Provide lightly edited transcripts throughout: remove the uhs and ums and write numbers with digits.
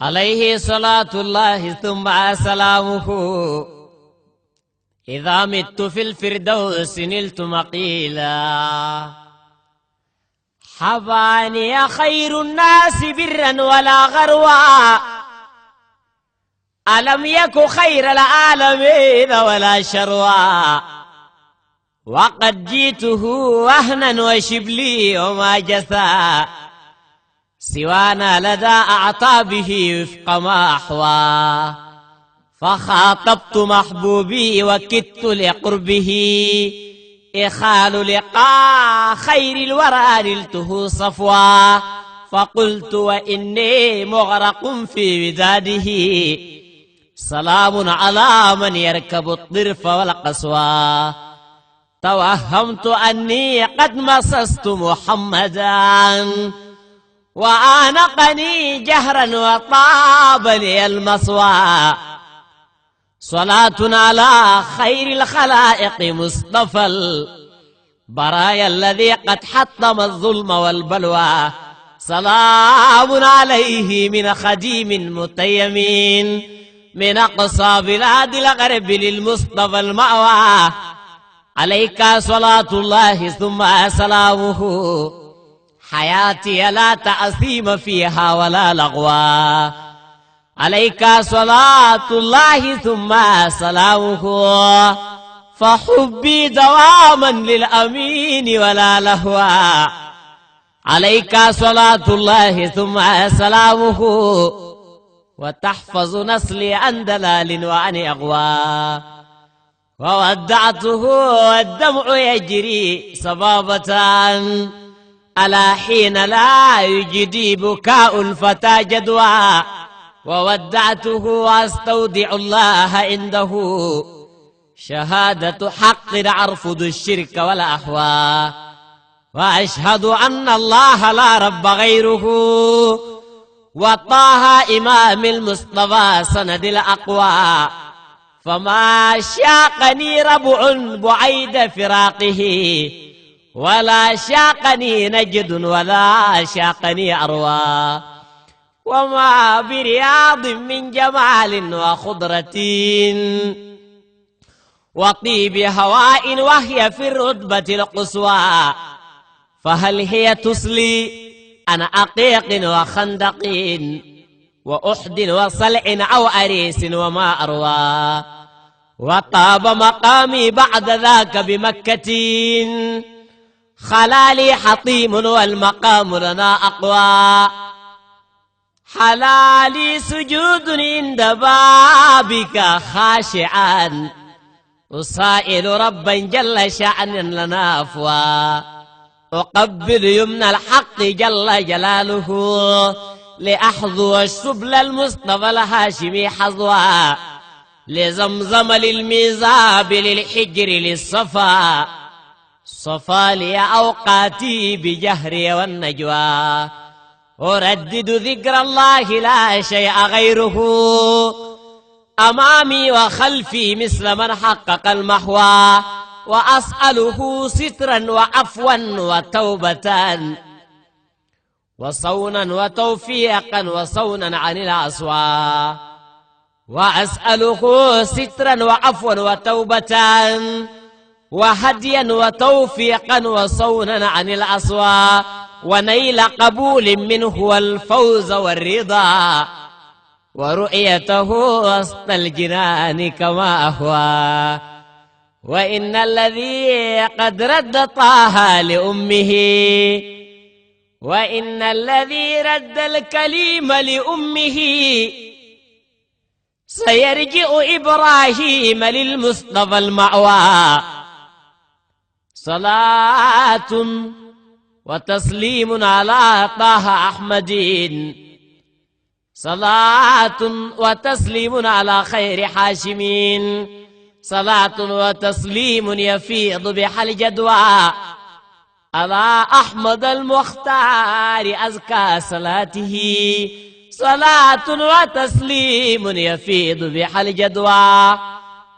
عليه صلاة الله ثم سلامه. إذا مت في الفردوس نلت مقيلا. حباني خير الناس برا ولا غروا، ألم يك خير العالمين ولا شروا. وقد جيته وهنا وشبلي وما جثى، سوانا لدى أعطابه وفق ما أحوى. فخاطبت محبوبي وكدت لقربه، إخال لقاء خير الورى نلته صفوا. فقلت وإني مغرق في وداده، سلام على من يركب الطرف والقسوى. توهمت أني قد مسست محمدا، وآنقني جهرا وطاب لي المصوى. صلاة على خير الخلائق مصطفى البرايا الذي قد حطم الظلم والبلوى. سلام عليه من خديم متيم، من أقصى بلاد الغرب للمصطفى المأوى. عليك صلاة الله ثم سلامه، حياتي لا تأثيم فيها ولا لغوا. عليك صلاة الله ثم سلامه، فحبي دواما للأمين ولا لهوا. عليك صلاة الله ثم سلامه، وتحفظ نسلي عن دلال وعن أغوى. وودعته والدمع يجري صبابة، على حين لا يجدي بكاء الفتى جدوى. وودعته واستودع الله عنده، شهادة حق أرفض الشرك والأهوى. وأشهد أن الله لا رب غيره، وطه إمام المصطفى سند الأقوى. فما شاقني ربع بعيد فراقه، ولا شاقني نجد ولا شاقني أروى. وما برياض من جمال وخضرة وطيب هواء وهي في الرتبة القصوى. فهل هي تسلي عن عقيق وخندق وأحد وصلع أو أريس وما أروى. وطاب مقامي بعد ذاك بمكة، خلالي حطيم والمقام لنا أقوى. حلالي سجود عند بابك خاشعا، أسائل ربا جل شأنا لنا أفوى. أقبل يمنى الحق جل جلاله، لأحظو السبل المصطفى الهاشمي حظوا. لزمزم للميزاب للحجر للصفا، صفا لي أوقاتي بجهري والنجوى. أردد ذكر الله لا شيء غيره، أمامي وخلفي مثل من حقق المحوى. وأسأله سترا وعفوا وتوبة، وصونا وتوفيقا وصونا عن الأسوى. وأسأله سترا وعفوا وتوبة، وهديا وتوفيقا وصونا عن الأسوى. ونيل قبول منه والفوز والرضا، ورؤيته وسط الجنان كما أهوى. وإن الذي قد رد طه لأمه، وإن الذي رد الكليم لأمه، سيرجع إبراهيم للمصطفى المأوى. صلاة وتسليم على طه أحمد، صلاة وتسليم على خير حاشمين. صلاة وتسليم يفيض بها الجدوى، على أحمد المختار أزكى صلاته. صلاة وتسليم يفيض بها الجدوى،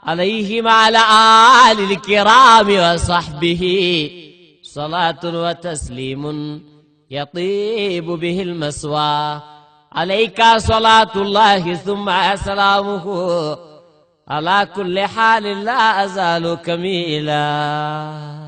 عليهم على آل الكرام وصحبه. صلاة وتسليم يطيب به المسوى. عليك صلاة الله ثم سلامه على كل حال لا أزال كميلا.